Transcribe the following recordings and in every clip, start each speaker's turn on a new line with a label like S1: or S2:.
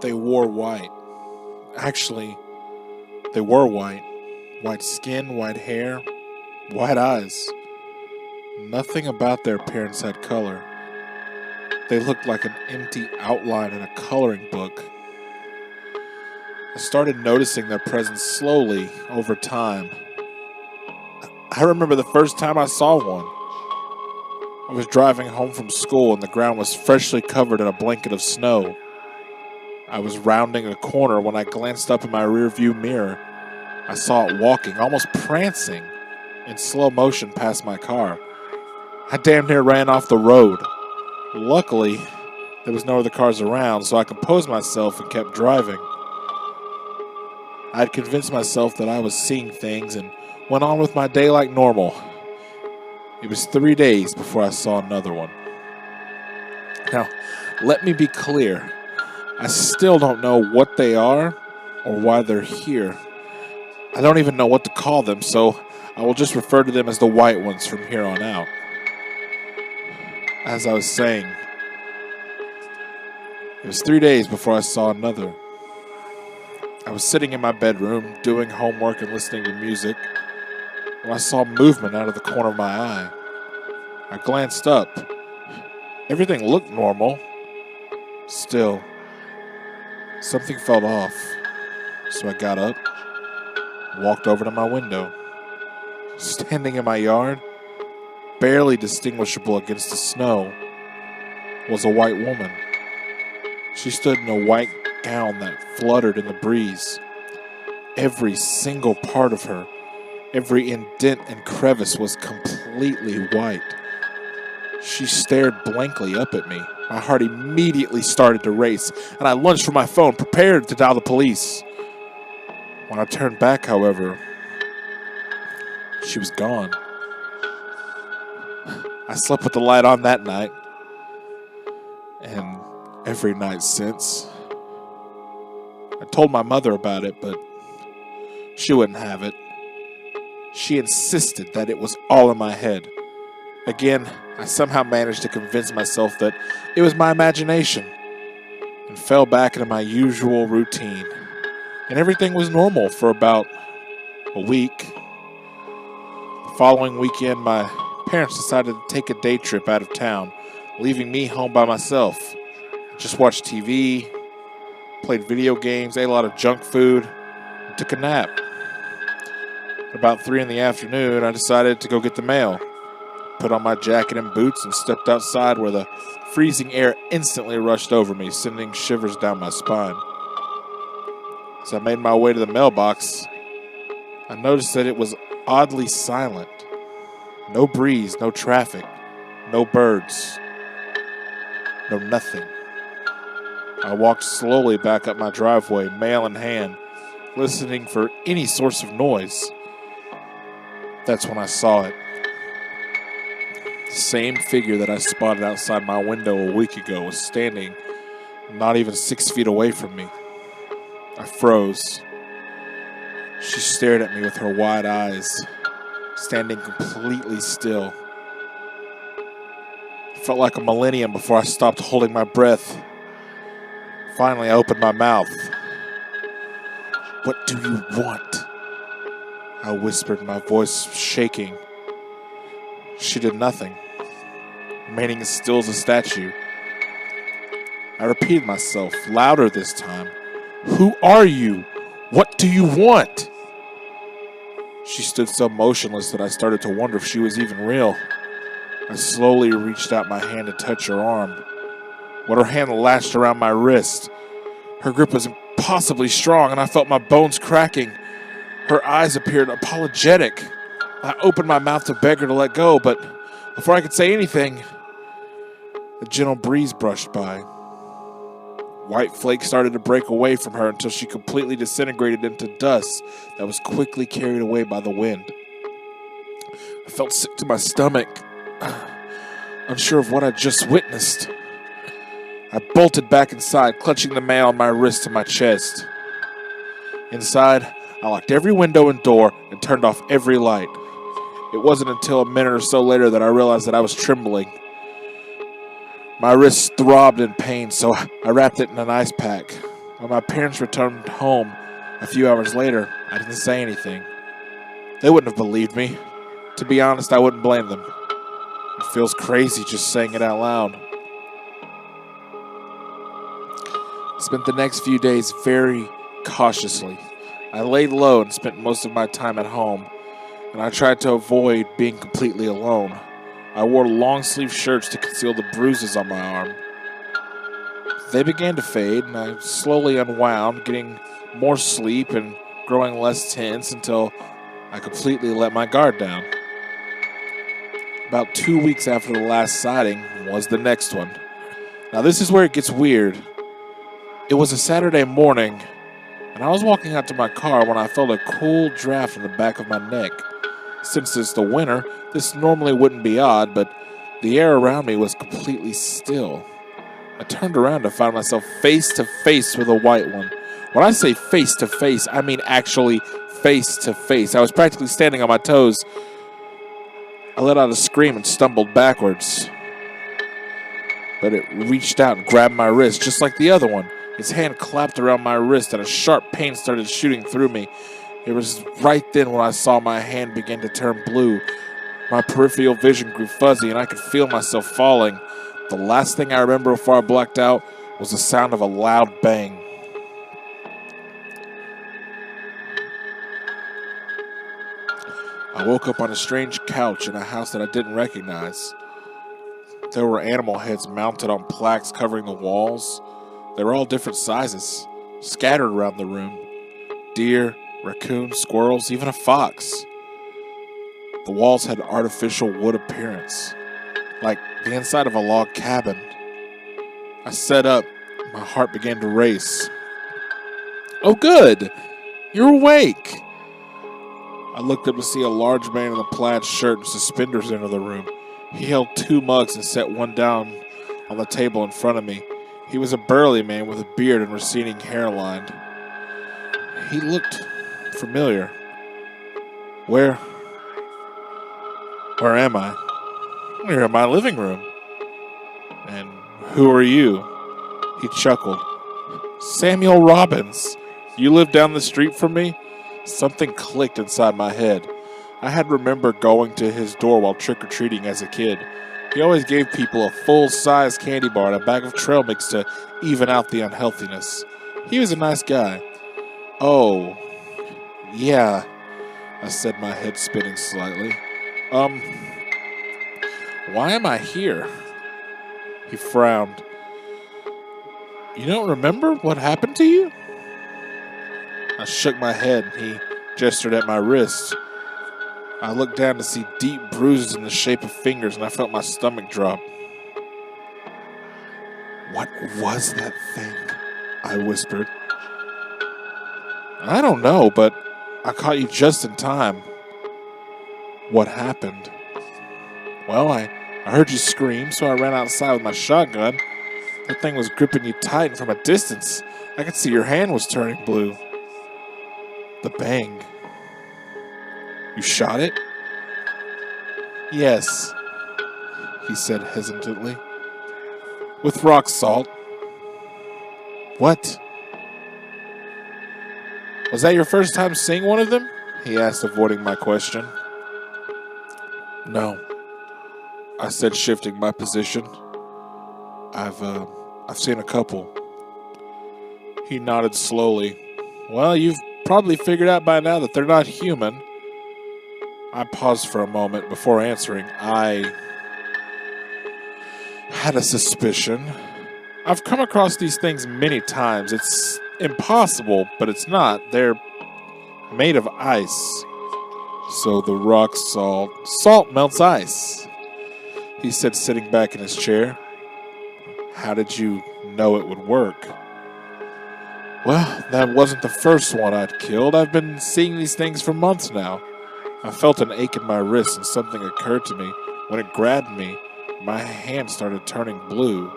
S1: They wore white. Actually, they were white. White skin, white hair, white eyes. Nothing about their appearance had color. They looked like an empty outline in a coloring book. I started noticing their presence slowly over time. I remember the first time I saw one. I was driving home from school and the ground was freshly covered in a blanket of snow. I was rounding a corner when I glanced up in my rearview mirror. I saw it walking, almost prancing, in slow motion past my car. I damn near ran off the road. Luckily, there was no other cars around, so I composed myself and kept driving. I had convinced myself that I was seeing things and went on with my day like normal. It was 3 days before I saw another one. Now, let me be clear. I still don't know what they are or why they're here. I don't even know what to call them, so I will just refer to them as the white ones from here on out. As I was saying, it was 3 days before I saw another. I was sitting in my bedroom, doing homework and listening to music, when I saw movement out of the corner of my eye. I glanced up. Everything looked normal. Still, something felt off. So I got up, walked over to my window. Standing in my yard, barely distinguishable against the snow, was a white woman. She stood in a white gown that fluttered in the breeze. Every single part of her, every indent and crevice was completely white. She stared blankly up at me. My heart immediately started to race, and I lunged for my phone, prepared to dial the police. When I turned back, however, she was gone. I slept with the light on that night, and every night since. I told my mother about it, but she wouldn't have it. She insisted that it was all in my head. Again, I somehow managed to convince myself that it was my imagination and fell back into my usual routine. And everything was normal for about a week. The following weekend, my parents decided to take a day trip out of town, leaving me home by myself. Just watched TV, played video games, ate a lot of junk food, and took a nap. At about 3 in the afternoon, I decided to go get the mail. Put on my jacket and boots and stepped outside where the freezing air instantly rushed over me, sending shivers down my spine. As I made my way to the mailbox, I noticed that it was oddly silent. No breeze, no traffic, no birds, no nothing. I walked slowly back up my driveway, mail in hand, listening for any source of noise. That's when I saw it. The same figure that I spotted outside my window a week ago was standing not even 6 feet away from me. I froze. She stared at me with her wide eyes, standing completely still. It felt like a millennium before I stopped holding my breath. Finally, I opened my mouth. "What do you want?" I whispered, my voice shaking. She did nothing, remaining as still as a statue. I repeated myself, louder this time. "Who are you? What do you want?" She stood so motionless that I started to wonder if she was even real. I slowly reached out my hand to touch her arm, when her hand latched around my wrist. Her grip was impossibly strong, and I felt my bones cracking. Her eyes appeared apologetic. I opened my mouth to beg her to let go, but before I could say anything, a gentle breeze brushed by. White flakes started to break away from her until she completely disintegrated into dust that was quickly carried away by the wind. I felt sick to my stomach, unsure of what I'd just witnessed. I bolted back inside, clutching the mail on my wrist and my chest. Inside, I locked every window and door and turned off every light. It wasn't until a minute or so later that I realized that I was trembling. My wrist throbbed in pain, so I wrapped it in an ice pack. When my parents returned home a few hours later, I didn't say anything. They wouldn't have believed me. To be honest, I wouldn't blame them. It feels crazy just saying it out loud. I spent the next few days very cautiously. I laid low and spent most of my time at home, and I tried to avoid being completely alone. I wore long-sleeve shirts to conceal the bruises on my arm. They began to fade, and I slowly unwound, getting more sleep and growing less tense until I completely let my guard down. About 2 weeks after the last sighting was the next one. Now this is where it gets weird. It was a Saturday morning, and I was walking out to my car when I felt a cool draft in the back of my neck. Since it's the winter, this normally wouldn't be odd, but the air around me was completely still. I turned around to find myself face to face with a white one. When I say face to face, I mean actually face to face. I was practically standing on my toes. I let out a scream and stumbled backwards. But it reached out and grabbed my wrist, just like the other one. Its hand clapped around my wrist and a sharp pain started shooting through me. It was right then when I saw my hand begin to turn blue. My peripheral vision grew fuzzy and I could feel myself falling. The last thing I remember before I blacked out was the sound of a loud bang. I woke up on a strange couch in a house that I didn't recognize. There were animal heads mounted on plaques covering the walls. They were all different sizes, scattered around the room. Deer, raccoons, squirrels, even a fox. The walls had artificial wood appearance, like the inside of a log cabin. I sat up. My heart began to race. Oh, good! You're awake! I looked up to see a large man in a plaid shirt and suspenders enter the room. He held 2 mugs and set one down on the table in front of me. He was a burly man with a beard and receding hairline. He looked familiar. Where am I? You're in my living room. And who are you? He chuckled. Samuel Robbins. You live down the street from me? Something clicked inside my head. I had remembered going to his door while trick-or-treating as a kid. He always gave people a full-size candy bar and a bag of trail mix to even out the unhealthiness. He was a nice guy. Oh, yeah, I said, my head spinning slightly. Why am I here? He frowned. You don't remember what happened to you? I shook my head and he gestured at my wrist. I looked down to see deep bruises in the shape of fingers and I felt my stomach drop. What was that thing? I whispered. I don't know, but I caught you just in time. What happened? Well, I heard you scream, so I ran outside with my shotgun. That thing was gripping you tight, and from a distance, I could see your hand was turning blue. The bang. You shot it? Yes, he said hesitantly. With rock salt. What? Was that your first time seeing one of them? He asked, avoiding my question. No, I said, shifting my position. I've seen a couple. He nodded slowly. Well, you've probably figured out by now that they're not human. I paused for a moment before answering. I had a suspicion. I've come across these things many times. It's impossible, but it's not. They're made of ice. So the rock salt melts ice, he said, sitting back in his chair. How did you know it would work? Well, that wasn't the first one I'd killed. I've been seeing these things for months now. I felt an ache in my wrist and something occurred to me. When it grabbed me, my hand started turning blue.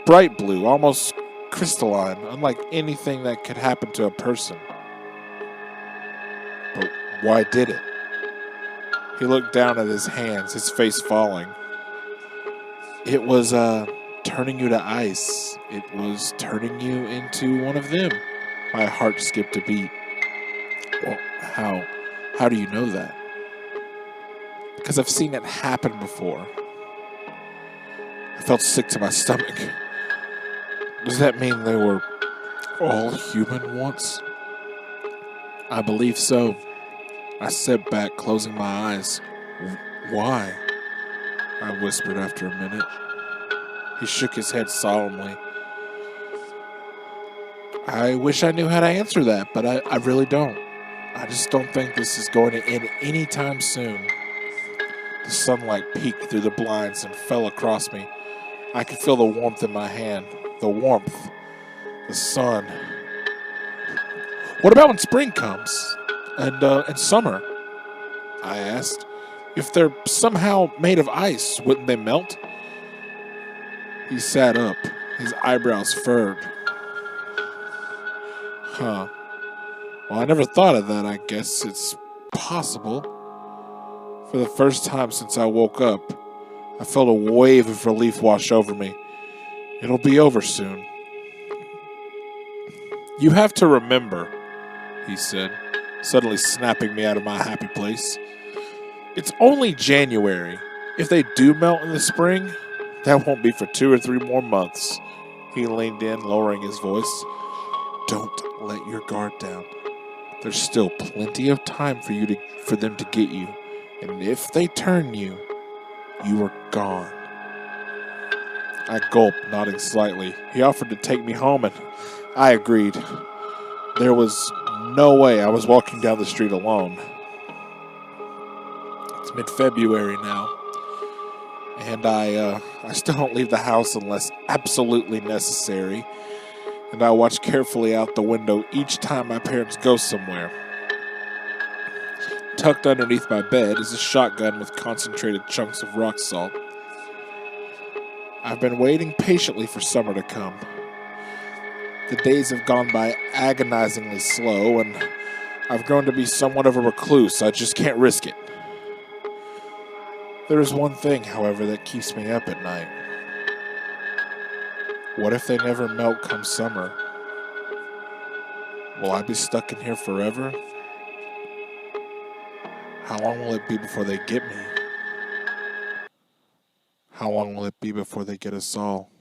S1: Bright blue, almost crystalline, unlike anything that could happen to a person. But why did it? He looked down at his hands, his face falling. It was turning you to ice. It was turning you into one of them. My heart skipped a beat. Well, how? How do you know that? Because I've seen it happen before. I felt sick to my stomach. Does that mean they were all human once? I believe so. I sat back, closing my eyes. Why? I whispered after a minute. He shook his head solemnly. I wish I knew how to answer that, but I really don't. I just don't think this is going to end anytime soon. The sunlight peeked through the blinds and fell across me. I could feel the warmth in my hand. The warmth. The sun. What about when spring comes? And summer? I asked. If they're somehow made of ice, wouldn't they melt? He sat up, his eyebrows furrowed. Huh. Well, I never thought of that. I guess it's possible. For the first time since I woke up, I felt a wave of relief wash over me. It'll be over soon. You have to remember, he said, suddenly snapping me out of my happy place. It's only January. If they do melt in the spring, that won't be for 2 or 3 more months. He leaned in, lowering his voice. Don't let your guard down. There's still plenty of time for them to get you. And if they turn you, you are gone. I gulped, nodding slightly. He offered to take me home, and I agreed. There was no way I was walking down the street alone. It's mid-February now, and I still don't leave the house unless absolutely necessary, and I watch carefully out the window each time my parents go somewhere. Tucked underneath my bed is a shotgun with concentrated chunks of rock salt. I've been waiting patiently for summer to come. The days have gone by agonizingly slow, and I've grown to be somewhat of a recluse. I just can't risk it. There is one thing, however, that keeps me up at night. What if they never melt come summer? Will I be stuck in here forever? How long will it be before they get me? How long will it be before they get us all?